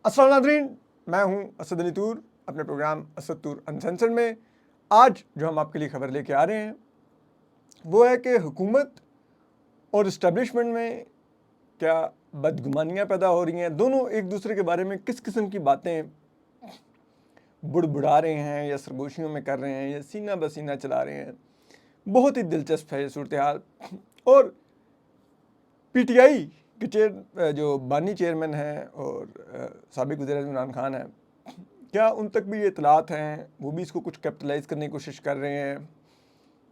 अस्सलाम नाज़रीन, मैं हूं असद अली तूर अपने प्रोग्राम असद तूर अनसेंसर्ड में। आज जो हम आपके लिए खबर लेके आ रहे हैं वो है कि हुकूमत और इस्टेब्लिशमेंट में क्या बदगुमानियाँ पैदा हो रही हैं। दोनों एक दूसरे के बारे में किस किस्म की बातें बुड़बुड़ा रहे हैं या सरगोशियों में कर रहे हैं या सीना बसीना चला रहे हैं। बहुत ही दिलचस्प है ये सूरत हाल। और पीटीआई के जो बानी चेयरमैन हैं और साबिक वज़ीर-ए-आज़म इमरान खान हैं, क्या उन तक भी ये इत्तलात हैं? वो भी इसको कुछ कैपिटलाइज़ करने की कोशिश कर रहे हैं?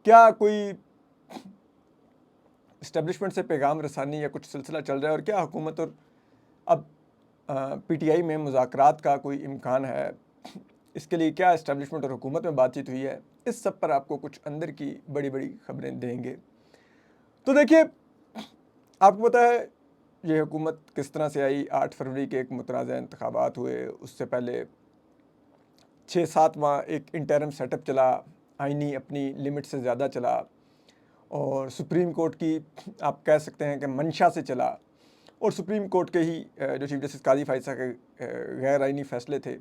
क्या कोई इस्टेब्लिशमेंट से पैगाम रसानी या कुछ सिलसिला चल रहा है? और क्या हुकूमत और अब पीटीआई में मुज़ाकरात का कोई इम्कान है? इसके लिए क्या इस्टेब्लिशमेंट और हुकूमत में बातचीत हुई है? इस सब पर आपको कुछ अंदर की बड़ी-बड़ी खबरें देंगे। तो देखिए, आपको पता है ये हुकूमत किस तरह से आई। 8 फरवरी के एक मुतनाज़ इंतखाबात हुए, उससे पहले 6-7 माह एक इंटरिम सेटअप चला, आईनी अपनी लिमिट से ज़्यादा चला और सुप्रीम कोर्ट की आप कह सकते हैं कि मंशा से चला। और सुप्रीम कोर्ट के ही जो चीफ जस्टिस काजी फायसा के गैर आईनी फ़ैसले थे,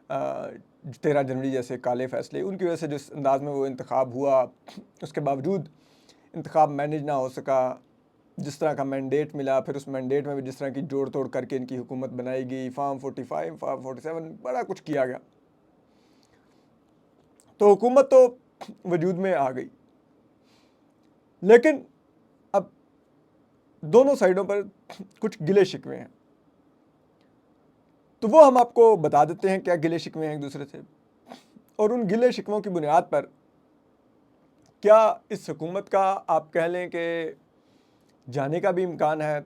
13 जनवरी जैसे काले फ़ैसले, उनकी वजह से जिस अंदाज़ में वो इंतखाब हुआ, उसके बावजूद इंतखाब मैनेज ना हो सका। जिस तरह का मैंडेट मिला, फिर उस मैंडेट में भी जिस तरह की जोड़ तोड़ करके इनकी हुकूमत बनाई गई, फार्म 45, फार्म 47, बड़ा कुछ किया गया। तो हुकूमत तो वजूद में आ गई, लेकिन अब दोनों साइडों पर कुछ गिले शिकवे हैं। तो वो हम आपको बता देते हैं क्या गिले शिकवे हैं एक दूसरे से, और उन गिले शिकवों की बुनियाद पर क्या इस हुकूमत का आप कह लें कि जाने का भी इम्कान है,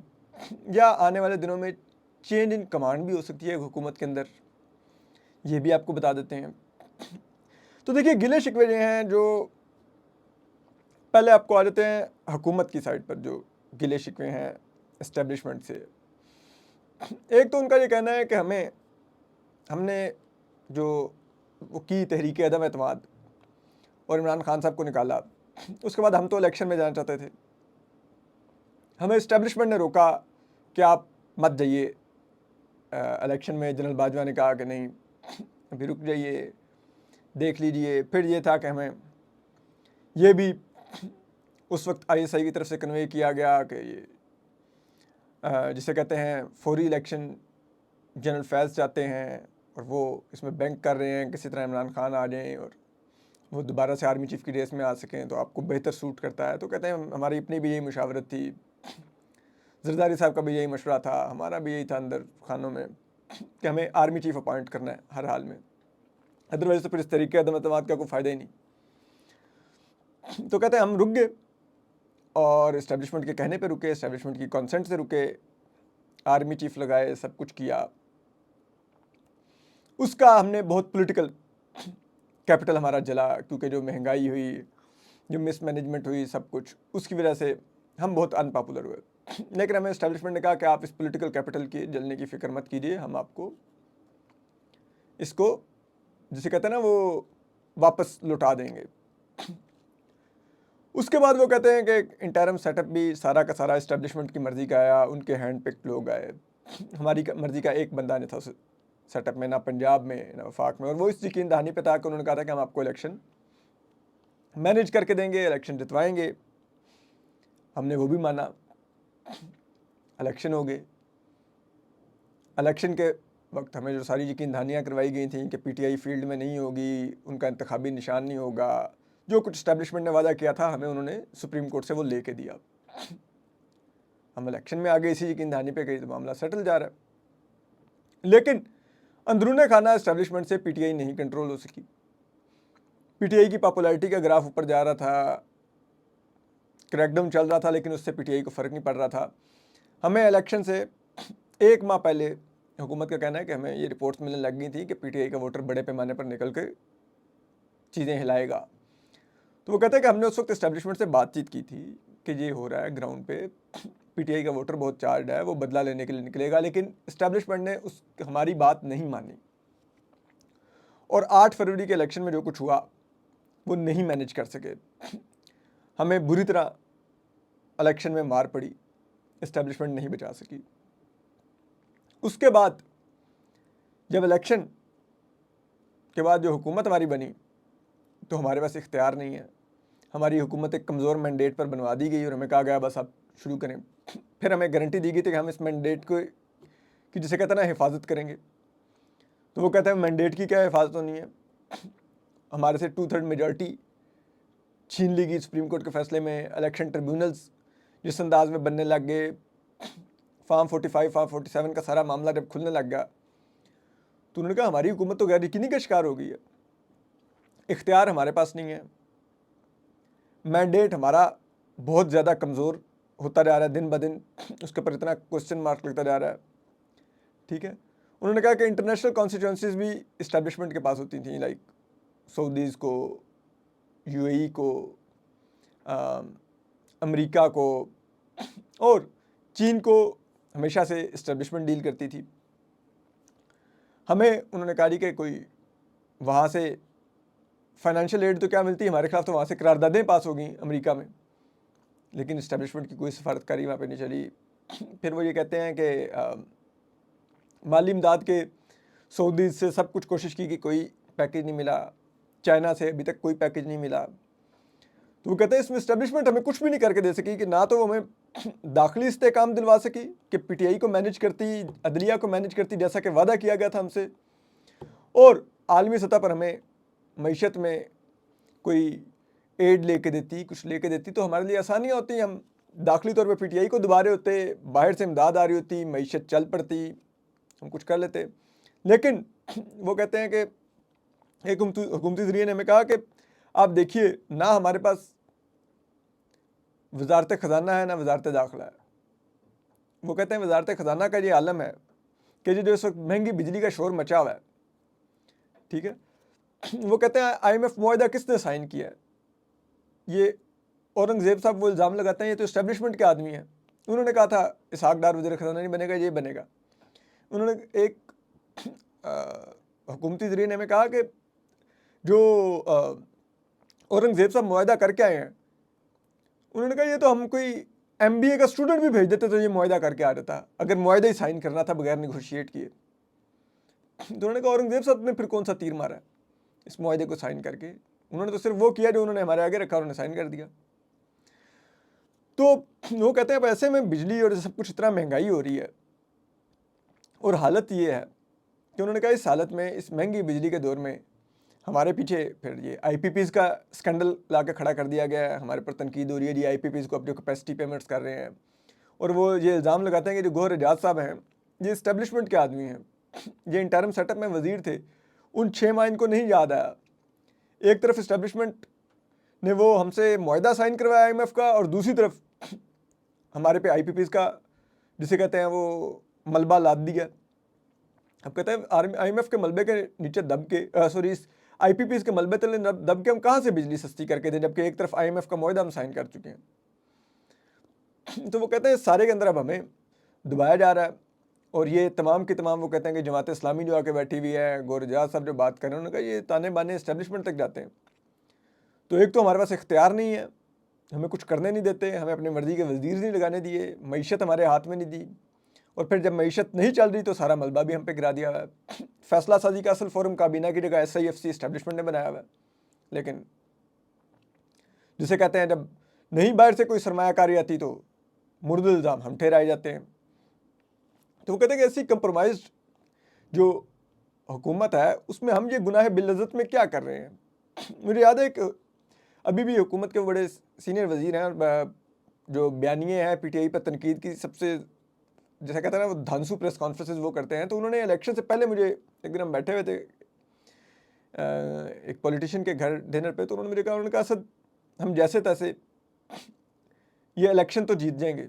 या आने वाले दिनों में चेंज इन कमांड भी हो सकती है हुकूमत के अंदर, ये भी आपको बता देते हैं। तो देखिए, गिले शिकवे जो हैं, जो पहले आपको आ जाते हैं हुकूमत की साइड पर, जो गिले शिकवे हैं इस्टेब्लिशमेंट से। एक तो उनका ये कहना है कि हमने जो वो की तहरीक अदम एतमाद और इमरान खान साहब को निकाला, उसके बाद हम तो इलेक्शन में जाना चाहते थे, हमें इस्टेब्लिशमेंट ने रोका कि आप मत जाइए इलेक्शन में। जनरल बाजवा ने कहा कि नहीं, अभी रुक जाइए, देख लीजिए। फिर ये था कि हमें ये भी उस वक्त आईएसआई की तरफ से कन्वे किया गया कि ये जिसे कहते हैं फौरी इलेक्शन जनरल फैज़ चाहते हैं और वो इसमें बैंक कर रहे हैं किसी तरह इमरान खान आ जाएं और वो दोबारा से आर्मी चीफ़ की रेस में आ सकें, तो आपको बेहतर सूट करता है। तो कहते हैं हमारी अपनी भी यही मुशावरत थी, जरदारी साहब का भी यही मशवरा था, हमारा भी यही था अंदर खानों में कि हमें आर्मी चीफ़ अपॉइंट करना है हर हाल में, अदरवाइज़ तो फिर इस तरीके अदम एतमाद का कोई फ़ायदा ही नहीं। तो कहते हैं हम रुक गए और इस्टेब्लिशमेंट के कहने पे रुके, इस्टेब्लिशमेंट की कंसेंट से रुके, आर्मी चीफ लगाए, सब कुछ किया। उसका हमने बहुत पॉलिटिकल कैपिटल हमारा जला, क्योंकि जो महंगाई हुई, जो मिसमैनेजमेंट हुई, सब कुछ उसकी वजह से हम बहुत अनपॉपुलर हुए। लेकिन हमें इस्टेब्लिशमेंट ने कहा कि आप इस पॉलिटिकल कैपिटल की जलने की फ़िक्र मत कीजिए, हम आपको इसको जिसे कहते हैं ना वो वापस लौटा देंगे। उसके बाद वो कहते हैं कि इंटरिम सेटअप भी सारा का सारा इस्टेब्लिशमेंट की मर्ज़ी का आया, उनके हैंड पिक्ड लोग आए, हमारी मर्ज़ी का एक बंदा नहीं था उस सेटअप में, ना पंजाब में ना वफाक में। और वो इस यकीन दहानी पे था कि उन्होंने कहा था कि हम आपको इलेक्शन मैनेज करके देंगे, इलेक्शन जितवाएंगे। हमने वो भी माना, इलेक्शन हो गए। इलेक्शन के वक्त हमें जो सारी यकीन दहानियाँ करवाई गई थी कि पीटीआई फील्ड में नहीं होगी, उनका इंतखाबी निशान नहीं होगा, जो कुछ इस्टेब्लिशमेंट ने वादा किया था, हमें उन्होंने सुप्रीम कोर्ट से वो लेके दिया। हम इलेक्शन में आ गए इसी यकीन दहानी पे, कहीं तो मामला सेटल जा रहा है। लेकिन अंदरूने खाना इस्टेब्लिशमेंट से पीटीआई नहीं कंट्रोल हो सकी। पीटीआई की पॉपुलैरिटी का ग्राफ ऊपर जा रहा था, क्रैकडाउन चल रहा था, लेकिन उससे पीटीआई को फ़र्क नहीं पड़ रहा था। हमें इलेक्शन से एक माह पहले हुकूमत का कहना है कि हमें ये रिपोर्ट्स मिलने लग गई थी कि पीटीआई का वोटर बड़े पैमाने पर निकल के चीज़ें हिलाएगा। तो वो कहते हैं कि हमने उस वक्त इस्टेब्लिशमेंट से बातचीत की थी कि ये हो रहा है ग्राउंड पे, पीटीआई का वोटर बहुत चार्ज है, वो बदला लेने के लिए निकलेगा। लेकिन इस्टेब्लिशमेंट ने हमारी बात नहीं मानी और 8 फरवरी के इलेक्शन में जो कुछ हुआ वो नहीं मैनेज कर सके। हमें बुरी तरह इलेक्शन में मार पड़ी, इस्टेब्लिशमेंट नहीं बचा सकी। उसके बाद जब इलेक्शन के बाद जो हुकूमत हमारी बनी तो हमारे पास इख्तियार नहीं है। हमारी हुकूमत एक कमज़ोर मैंडेट पर बनवा दी गई और हमें कहा गया बस आप शुरू करें। फिर हमें गारंटी दी गई थी कि हम इस मैंडेट को कि जिसे कहते हैं ना हिफाजत करेंगे। तो वो कहते हैं मैंडेट की क्या हिफाजत होनी है, हमारे से 2/3 मेजॉरिटी छीन ली गई सुप्रीम कोर्ट के फैसले में। इलेक्शन ट्रिब्यूनल्स जिस अंदाज में बनने लग गए, फार्म 45 फार्म 47 का सारा मामला जब खुलने लग गया तो उन्होंने कहा हमारी हुकूमत तो गैर यकीनी का शिकार हो गई है, इख्तियार हमारे पास नहीं है, मैंडेट हमारा बहुत ज़्यादा कमज़ोर होता जा रहा है दिन ब दिन, उसके ऊपर इतना क्वेश्चन मार्क लगता जा रहा है। ठीक है, उन्होंने कहा कि इंटरनेशनल कॉन्स्टिट्यूंसीज भी इस्टेब्लिशमेंट के पास होती थी, लाइक सऊदीज़ को, यूएई को, अमेरिका को और चीन को हमेशा से इस्टेब्लिशमेंट डील करती थी। हमें उन्होंने कहा कि कोई वहाँ से फाइनेंशियल एड तो क्या मिलती, हमारे खिलाफ तो वहाँ से करारदादें पास हो गई अमेरिका में, लेकिन इस्टेब्लिशमेंट की कोई सफारतकारी वहाँ पे नहीं चली। फिर वो ये कहते हैं कि माली इमदाद के सऊदी से सब कुछ कोशिश की कि कोई पैकेज नहीं मिला, चाइना से अभी तक कोई पैकेज नहीं मिला। तो वो कहते हैं इसमें इस्टेब्लिशमेंट हमें कुछ भी नहीं करके दे सकी कि ना तो वो हमें दाखिली इस्तेकाम दिलवा सकी कि पीटीआई को मैनेज करती, अदलिया को मैनेज करती जैसा कि वादा किया गया था हमसे, और आलमी सतह पर हमें मईशत में कोई एड लेके देती, कुछ लेके देती तो हमारे लिए आसानियाँ होती। हम दाखिली तौर पे पीटीआई को दबा रहे होते, बाहर से इमदाद आ रही होती, मईशत चल पड़ती, हम कुछ कर लेते। लेकिन वो कहते हैं कि एक हुकूमती ज़रिए ने हमें कहा कि आप देखिए ना हमारे पास वजारत ख़जाना है ना वजारत दाखिला है। वो कहते हैं वजारत ख़जाना का ये आलम है कि जो इस वक्त महंगी बिजली का शोर मचा हुआ है, ठीक है, वो कहते हैं IMF मुआहदा किसने साइन किया है। ये औरंगज़ेब साहब वो इल्ज़ाम लगाते हैं ये तो इस्टेब्लिशमेंट के आदमी हैं। उन्होंने कहा था इसहाक डार वज़ीर ख़जाना नहीं बनेगा, ये बनेगा। उन्होंने एक हुकूमती ज़रिए ने हमें कहा कि जो औरंगज़ेब साहब मुआहदा करके आए हैं, उन्होंने कहा ये तो हम कोई MBA का स्टूडेंट भी भेज देते तो ये मुआहदा करके आ जाता, अगर मुआहदा ही साइन करना था बगैर निगोशिएट किए। तो उन्होंने कहा औरंगज़ेब साहब ने फिर कौन सा तीर मारा इस मुआहदे को साइन करके, उन्होंने तो सिर्फ वो किया जो उन्होंने हमारे आगे रखा, उन्होंने साइन कर दिया। तो वो कहते हैं अब ऐसे में बिजली और सब कुछ इतना महंगाई हो रही है और हालत ये है कि उन्होंने कहा इस हालत में, इस महंगी बिजली के दौर में हमारे पीछे फिर ये IPPs का स्कैंडल ला के खड़ा कर दिया गया है। हमारे पर तनकीद हो रही है जी IPPs को अब जो कैपेसिटी पेमेंट्स कर रहे हैं, और वो ये इल्ज़ाम लगाते हैं कि जो गौहर एजाज साहब हैं ये इस्टेब्लिशमेंट के आदमी हैं, ये इंटरम सेटअप में वज़ीर थे, उन 6 माह इनको नहीं याद आया। एक तरफ इस्टेब्लिशमेंट ने वो हमसे मुआहदा साइन करवाया IMF का, और दूसरी तरफ हमारे पे IPPs का जिसे कहते हैं वो मलबा लाद दिया। अब कहते हैं IMF के मलबे के नीचे दब के सॉरी इस IPPs के मलबे तले दब के हम कहाँ से बिजली सस्ती करके दें, जबकि एक तरफ IMF का मुआहदा हम साइन कर चुके हैं। तो वो कहते हैं सारे के अंदर अब हमें दबाया जा रहा है, और ये तमाम के तमाम वो कहते हैं कि जमात इस्लामी जो आके बैठी हुई है, गौहर एजाज साहब जो बात कर रहे हैं, उन्होंने कहा ये ताने बाने इस्टेब्लिशमेंट तक जाते हैं। तो एक तो हमारे पास इख्तियार नहीं है, हमें कुछ करने नहीं देते, हमें अपनी मर्ज़ी के वज़ीर नहीं लगाने दिए, मईशत हमारे हाथ में नहीं दी, और फिर जब मईशत नहीं चल रही तो सारा मलबा भी हम पे गिरा दिया हुआ है। फैसला साजी का असल फोरम काबीना की जगह SIFC इस्टेब्लिशमेंट ने बनाया हुआ है। लेकिन जिसे कहते हैं जब नहीं बाहर से कोई सरमायाकारी आती तो मुर्द इल्ज़ाम हम ठहराए जाते हैं। तो वो कहते हैं कि ऐसी कंप्रोमाइज जो हुकूमत है उसमें हम ये गुनाह बिल्लज़त में क्या कर रहे हैं। मुझे याद है कि अभी भी हुकूमत के बड़े सीनियर वज़ीर हैं, जो बयानिए हैं PTI पर तनकीद की सबसे, जैसा कहते हैं ना वो धांसू प्रेस कॉन्फ्रेंसेस वो करते हैं, तो उन्होंने इलेक्शन से पहले मुझे एक दिन हम बैठे हुए थे एक पॉलिटिशियन के घर डिनर पे, तो उन्होंने मुझे कहा, उन्होंने कहा सर हम जैसे तैसे ये इलेक्शन तो जीत जाएंगे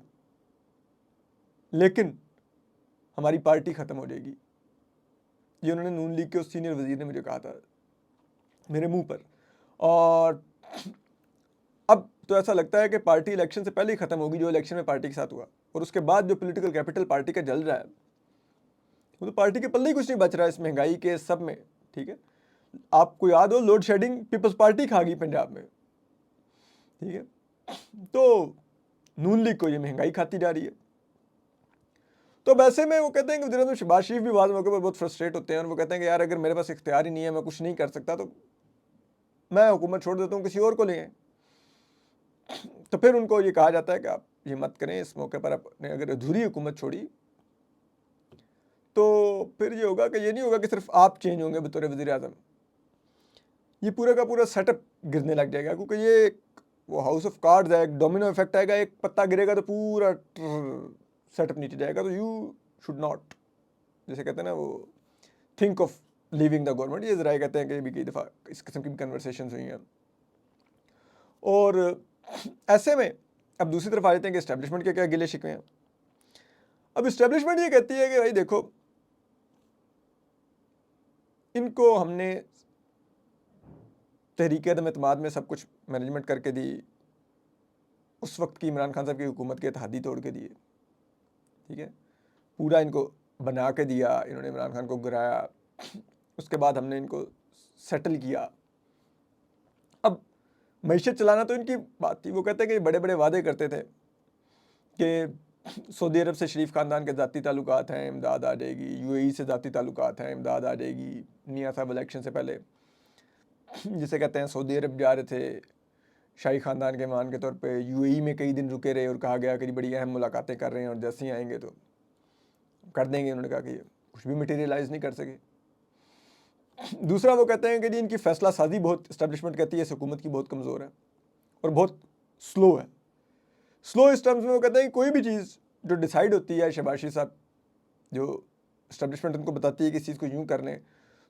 लेकिन हमारी पार्टी ख़त्म हो जाएगी। ये उन्होंने नून लीग के उस सीनियर वज़ीर ने मुझे कहा था मेरे मुंह पर। और अब तो ऐसा लगता है कि पार्टी इलेक्शन से पहले ही ख़त्म होगी, जो इलेक्शन में पार्टी के साथ हुआ, और उसके बाद जो पॉलिटिकल कैपिटल पार्टी का जल रहा है वो तो पार्टी के पल्ले ही कुछ नहीं बच रहा है इस महंगाई के सब में। ठीक है, आपको याद हो लोड शेडिंग पीपल्स पार्टी खा गई पंजाब में, ठीक है, तो नून लीग को ये महंगाई खाती जा रही है। तो वैसे में वो कहते हैं कि वज़ीर-ए-आज़म शहबाज शरीफ भी बाद मौके पर बहुत फ्रस्ट्रेट होते हैं और वो कहते हैं कि यार अगर मेरे पास इख्तियार ही नहीं है, मैं कुछ नहीं कर सकता, तो मैं हुकूमत छोड़ देता हूँ, किसी और को ले आएँ। तो फिर उनको ये कहा जाता है कि आप ये मत करें, इस मौके पर आपने अगर अधूरी हुकूमत छोड़ी तो फिर ये होगा कि ये नहीं होगा कि सिर्फ आप चेंज होंगे बतौर वज़ीर-ए-आज़म, ये पूरा का पूरा सेटअप गिरने लग जाएगा, क्योंकि ये वो हाउस ऑफ कार्ड्स है, एक डोमिनो इफेक्ट आएगा, एक पत्ता गिरेगा तो पूरा सेटअप नीचे जाएगा। तो यू शुड नॉट, जैसे कहते हैं ना वो, think of leaving the government. ये ज़रा कहते हैं कि भी कई दफ़ा इस किस्म की कन्वर्सेशन हुई हैं। और ऐसे में अब दूसरी तरफ आ जाते हैं कि इस्टेब्लिशमेंट के क्या गिले शिकवे हैं। अब इस्टेब्लिशमेंट ये कहती है कि भाई देखो, इनको हमने तहरीक अदम-एतमाद में सब कुछ मैनेजमेंट करके दी, उस वक्त की इमरान खान साहब की हुकूमत के इत्तेहादी तोड़ के दिए, ठीक है, पूरा इनको बना के दिया, इन्होंने इमरान खान को गिराया, उसके बाद हमने इनको सेटल किया। अब मईशत चलाना तो इनकी बात थी। वो कहते हैं कि बड़े बड़े वादे करते थे कि सऊदी अरब से शरीफ ख़ानदान के ज़ाती ताल्लुकात हैं, इमदाद आ जाएगी, यूएई से ज़ाती ताल्लुकात हैं, इमदाद आ जाएगी। मियां साहब इलेक्शन से पहले जिसे कहते हैं सऊदी अरब जा रहे थे शाही ख़ानदान के मेहमान के तौर पे, यूएई में कई दिन रुके रहे और कहा गया कि बड़ी अहम मुलाकातें कर रहे हैं और जैसे ही आएंगे तो कर देंगे। उन्होंने कहा कि ये कुछ भी मटेरियलाइज़ नहीं कर सके। दूसरा वो कहते हैं कि जी इनकी फ़ैसला साजी बहुत, इस्टेब्लिशमेंट कहती है इस हुकूमत की बहुत कमज़ोर है और बहुत स्लो है। स्लो इस टर्म्स में वो कहते हैं कि कोई भी चीज़ जो डिसाइड होती है, शहबाज शरीफ साहब जो इस्टेब्लिशमेंट उनको बताती है कि इस चीज़ को यूँ करने,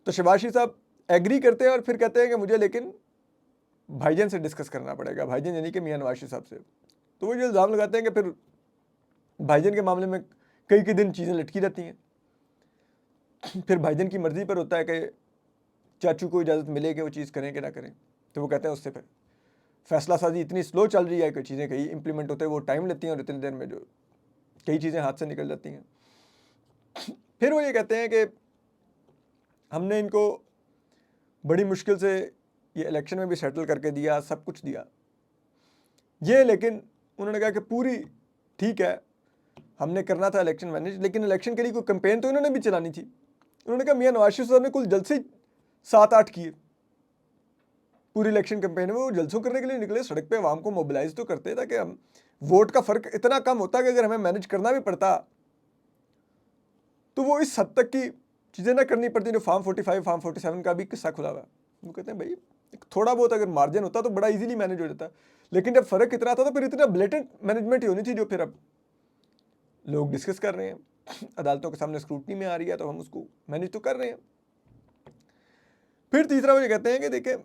तो शहबाज शरीफ साहब एग्री करते हैं और फिर कहते हैं कि मुझे लेकिन भाईजान से डिस्कस करना पड़ेगा। भाईजान यानी कि मियां नवाज शरीफ साहब से। तो वो जो इल्ज़ाम लगाते हैं कि फिर भाईजान के मामले में कई कई दिन चीज़ें लटकी रहती हैं, फिर भाईजान की मर्ज़ी पर होता है कि चाचू को इजाज़त मिले कि वो चीज़ करें कि ना करें। तो वो कहते हैं उससे फिर फ़ैसला साजी इतनी स्लो चल रही है कि चीज़ें कई इंप्लीमेंट होते हैं वो टाइम लेती हैं और इतनी देर में जो कई चीज़ें हाथ से निकल जाती हैं। फिर वो ये कहते हैं कि हमने इनको बड़ी मुश्किल से ये इलेक्शन में भी सेटल करके दिया, सब कुछ दिया ये, लेकिन उन्होंने कहा कि पूरी ठीक है, हमने करना था इलेक्शन मैनेज, लेकिन इलेक्शन के लिए कोई कैंपेन तो इन्होंने भी चलानी थी। उन्होंने कहा मियां नवाज शरीफ साहब ने कुल जलसे 7-8 किए पूरी इलेक्शन कैंपेन में। वो जलसों करने के लिए निकले, सड़क पे आवाम को मोबिलाइज तो करते, ताकि हम वोट का फ़र्क इतना कम होता कि अगर हमें मैनेज करना भी पड़ता तो वो इस हद तक की चीज़ें ना करनी पड़ती जो फार्म 45 फार्म 47 का भी किस्सा खुला हुआ है। वो कहते हैं भाई थोड़ा बहुत अगर मार्जिन होता तो बड़ा इजीली मैनेज हो जाता, लेकिन जब फ़र्क इतना था तो फिर इतना ब्लेटेंट मैनेजमेंट ही होनी थी जो फिर अब लोग डिस्कस कर रहे हैं, अदालतों के सामने स्क्रूटनी में आ रही है, तो हम उसको मैनेज तो कर रहे हैं। फिर तीसरा वो ये कहते हैं कि देखिए ये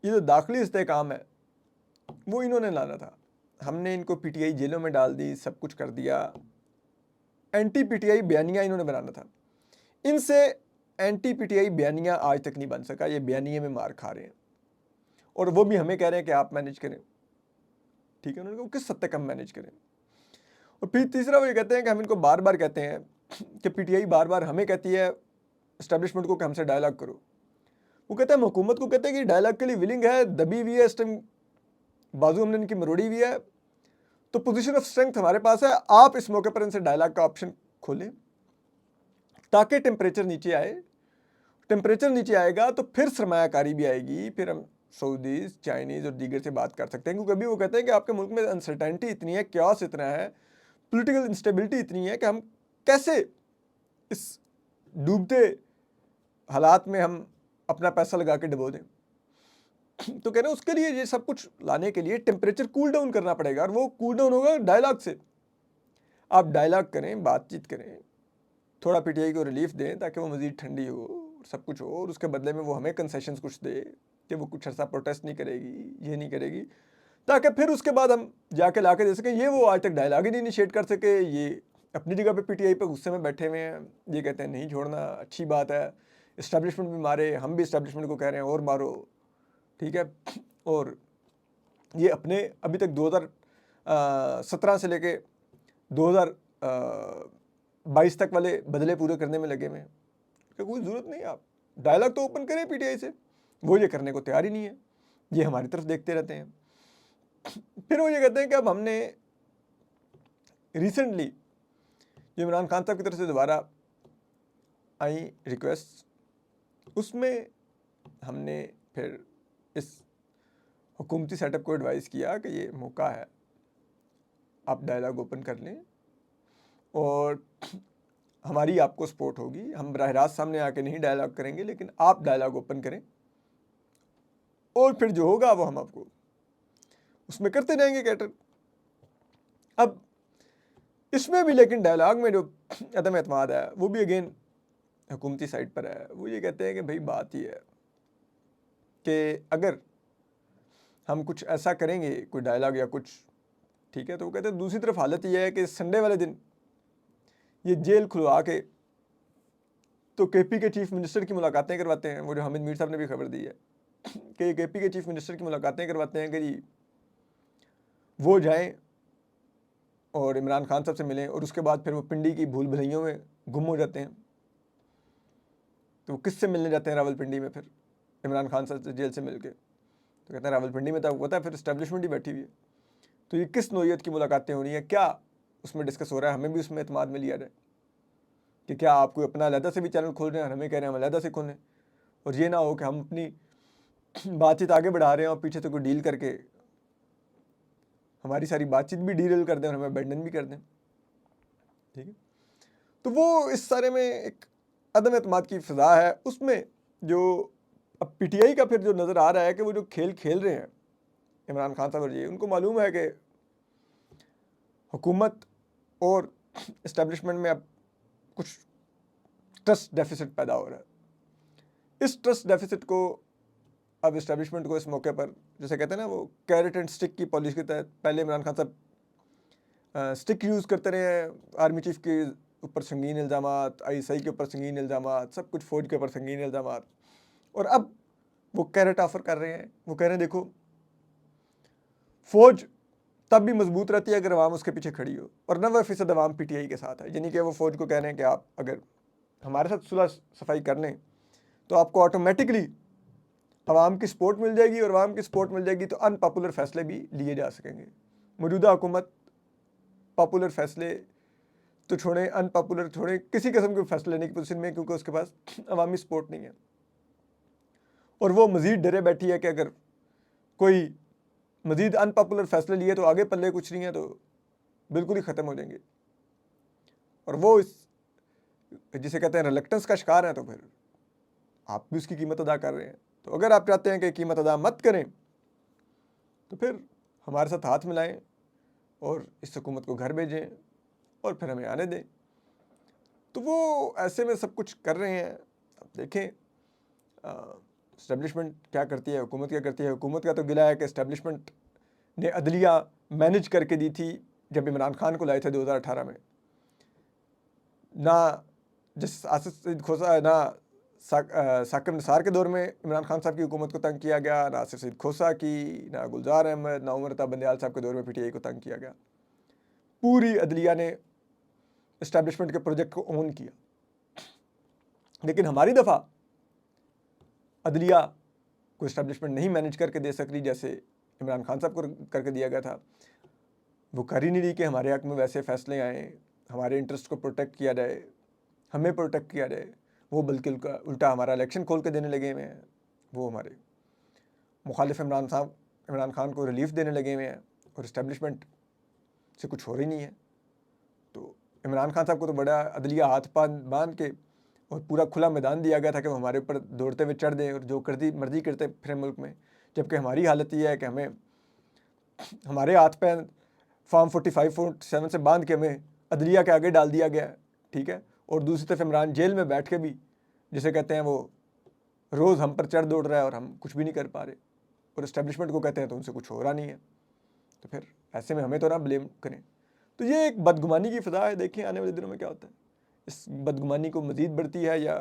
जो दाखिली इस्तेहकाम है वो इन्होंने लाना था, हमने इनको पीटीआई जेलों में डाल दी, सब कुछ कर दिया, एंटी पीटीआई बयानिया इन्होंने बनाना था। इनसे एंटी पीटीआई बयानिया आज तक नहीं बन सका, ये बयानिए में मार खा रहे हैं और वो भी हमें कह रहे हैं कि आप मैनेज करें। ठीक है, उन्होंने कहा किस हद तक हम मैनेज करें। और फिर तीसरा वो ये कहते हैं कि हम इनको बार बार कहते हैं कि पीटीआई बार बार हमें कहती है इस्टेब्लिशमेंट को कि हमसे डायलॉग करो। वो कहते हैं हम हुकूमत को कहते हैं कि डायलॉग के लिए विलिंग है, दबी हुई है, इस टाइम बाजू हमने इनकी मरोड़ी हुई है, तो पोजीशन ऑफ स्ट्रेंथ हमारे पास है, आप इस मौके पर इनसे डायलॉग का ऑप्शन खोलें ताकि टेम्परेचर नीचे आए। टेम्परेचर नीचे आएगा तो फिर सरमायाकारी भी आएगी, फिर हम सऊदीज़, चाइनीज़ और दीगर से बात कर सकते हैं। क्योंकि अभी वो कहते हैं कि आपके मुल्क में अनसर्टेनिटी इतनी है, क्यास इतना है, पॉलिटिकल इंस्टेबिलिटी इतनी है कि हम कैसे इस डूबते हालात में हम अपना पैसा लगा के डुबो दें। तो कह रहे हैं उसके लिए ये सब कुछ लाने के लिए टेम्परेचर कूल डाउन करना पड़ेगा, और वो कूल डाउन होगा डायलॉग से। आप डायलॉग करें, बातचीत करें, थोड़ा पीटीआई को रिलीफ दें ताकि वो मज़ीद ठंडी हो, सब कुछ हो, और उसके बदले में वो हमें कंसेशंस कुछ दे कि वो कुछ अर्सा प्रोटेस्ट नहीं करेगी, ये नहीं करेगी, ताकि फिर उसके बाद हम जाके ला के दे सकें। ये वो आज तक डायलॉग ही नहीं इनिशिएट कर सके, ये अपनी जगह पे पीटीआई पे गुस्से में बैठे हुए हैं। ये कहते हैं नहीं छोड़ना, अच्छी बात है, इस्टेब्लिशमेंट भी मारे, हम भी इस्टेब्लिशमेंट को कह रहे हैं और मारो, ठीक है। और ये अपने अभी तक 2017 से लेके 2022 तक वाले बदले पूरे करने में लगे हुए हैं कि कोई ज़रूरत नहीं, आप डायलॉग तो ओपन करें पीटीआई से। वो ये करने को तैयार ही नहीं है, ये हमारी तरफ देखते रहते हैं। फिर वो ये कहते हैं कि अब हमने रिसेंटली जो इमरान खान साहब की तरफ से दोबारा आई रिक्वेस्ट, उसमें हमने फिर इस हुकूमती सेटअप को एडवाइस किया कि ये मौका है, आप डायलॉग ओपन कर लें और हमारी आपको सपोर्ट होगी। हम बराह रास्त सामने आके नहीं डायलॉग करेंगे, लेकिन आप डायलॉग ओपन करें और फिर जो होगा वो हम आपको उसमें करते रहेंगे कैटर। अब इसमें भी लेकिन डायलॉग में जो अदम एतमाद है वो भी अगेन हुकूमती साइड पर है। वो ये कहते हैं कि भाई बात ही है कि अगर हम कुछ ऐसा करेंगे, कोई डायलॉग या कुछ, ठीक है, तो वो कहते हैं दूसरी तरफ हालत ये है कि संडे वाले दिन ये जेल खुलवा के तो केपी के चीफ मिनिस्टर की मुलाकातें करवाते हैं। वो जो हामिद मीर साहब ने भी खबर दी है कि केपी के चीफ मिनिस्टर की मुलाकातें करवाते हैं कि जी वो जाएं और इमरान खान साहब से मिलें, और उसके बाद फिर वो पिंडी की भूल भुलैयों में गुम हो जाते हैं। तो वो किससे मिलने जाते हैं रावलपिंडी में? फिर इमरान खान साहब से जेल से मिल के तो कहते हैं रावलपिंडी में तो आपको पता है फिर इस्टेब्लिशमेंट ही बैठी हुई है। तो ये किस नौइयत की मुलाकातें हो रही हैं, क्या उसमें डिस्कस हो रहा है? हमें भी उसमें एतमाद में लिया जाए कि क्या आप कोई अपना अलहदा से भी चैनल खोल रहे हैं, हमें कह रहे हैं हम अलहदा से खोलें, और ये ना हो कि हम अपनी बातचीत आगे बढ़ा रहे हैं और पीछे से कोई डील करके हमारी सारी बातचीत भी डीरेल कर दें और हमें अबैंडन भी कर दें। ठीक है, तो वो इस सारे में एक अदम एतमाद की फ़िज़ा है। उसमें जो अब पीटीआई का फिर जो नज़र आ रहा है कि वो जो खेल खेल रहे हैं इमरान खान साहब और ये, उनको मालूम है कि हुकूमत और इस्टेब्लिशमेंट में अब कुछ ट्रस्ट डेफिसिट पैदा हो रहा है। इस ट्रस्ट डेफिसिट को अब इस्टेब्लिशमेंट को इस मौके पर, जैसे कहते हैं ना वो कैरेट एंड स्टिक की पॉलिसी के तहत, पहले इमरान खान साहब स्टिक यूज़ करते रहे हैं, आर्मी चीफ के ऊपर संगीन इल्ज़ामात, आईएसआई के ऊपर संगीन इल्ज़ामात, सब कुछ फ़ौज के ऊपर संगीन इल्ज़ामात, और अब वो कैरेट ऑफर कर रहे हैं। वो कह रहे हैं देखो फ़ौज तब भी मजबूत रहती है अगर अवाम उसके पीछे खड़ी हो, और 90% अवाम पीटीआई के साथ है। यानी कि वो फ़ौज को कह रहे हैं कि आप अगर हमारे साथ सुलह सफाई कर लें तो आपको ऑटोमेटिकली अवाम की सपोर्ट मिल जाएगी, और अवाम की सपोर्ट मिल जाएगी तो अनपॉपुलर फैसले भी लिए जा सकेंगे। मौजूदा हुकूमत पॉपुलर फैसले तो छोड़ें, अनपॉपुलर छोड़ें, किसी किस्म के फैसले लेने की पोजीशन में, क्योंकि उसके पास अवामी सपोर्ट नहीं है। और वो मज़ीद डरे बैठी है कि अगर कोई मज़ीद अनपॉपुलर फैसले लिए तो आगे पल्ले कुछ नहीं है, तो बिल्कुल ही ख़त्म हो जाएंगे। और वो इस जिसे कहते हैं रिलक्टेंस का शिकार है, तो फिर आप भी उसकी कीमत अदा कर रहे हैं। तो अगर आप चाहते हैं कि कीमत अदा मत करें तो फिर हमारे साथ हाथ मिलाएं और इस हुकूमत को घर भेजें और फिर हमें आने दें। तो वो ऐसे में सब कुछ कर रहे हैं। अब देखें इस्टेब्लिशमेंट क्या करती है, हुकूमत क्या करती है। हुकूमत का तो गिला है कि इस्टेब्लिशमेंट ने अदलिया मैनेज करके दी थी जब इमरान खान को लाए थे 2018 में। ना जिस आसिफ सईद खोसा, ना साकिब निसार के दौर में इमरान खान साहब की हुकूमत को तंग किया गया, ना आसिफ सईद खोसा की, ना गुलजार अहमद, ना उमर अता बंदयाल साहब के दौर में पीटीआई को तंग किया गया। पूरी अदलिया ने इस्टेब्लिशमेंट के प्रोजेक्ट को ओन किया। लेकिन हमारी दफ़ा अदलिया को इस्टेब्लिशमेंट नहीं मैनेज करके दे सक रही जैसे इमरान खान साहब को करके दिया गया था। वो कर ही नहीं रही कि हमारे हक़ में वैसे फ़ैसले आएँ, हमारे इंटरेस्ट को प्रोटेक्ट किया जाए, हमें प्रोटेक्ट किया जाए। वो बल्कि उल्टा हमारा इलेक्शन खोल के देने लगे हुए हैं। वो हमारे मुखालिफ इमरान खान को रिलीफ देने लगे हुए हैं, और इस्टेब्लिशमेंट से कुछ हो रही नहीं है। तो इमरान खान साहब को तो बड़ा अदलिया हाथ बांध के और पूरा खुला मैदान दिया गया था कि वो हमारे ऊपर दौड़ते हुए चढ़ दें और जो मर्जी करते फिर मुल्क में। जबकि हमारी हालत ये है कि हमें हमारे हाथ पैर फॉर्म 45-47 से बांध के हमें अदलिया के आगे डाल दिया गया है। ठीक है, और दूसरी तरफ इमरान जेल में बैठ के भी जिसे कहते हैं वो रोज़ हम पर चढ़ दौड़ रहा है और हम कुछ भी नहीं कर पा रहे, और इस्टेब्लिशमेंट को कहते हैं तो उनसे कुछ हो रहा नहीं है। तो फिर ऐसे में हमें तो ना ब्लेम करें। तो ये एक बदगुमानी की फ़िज़ा है। देखिए आने वाले दिनों में क्या होता है। इस बदगुमानी को मज़ीद बढ़ती है या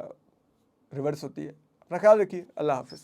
रिवर्स होती है। अपना ख्याल रखिए। अल्लाह हाफ़िज़।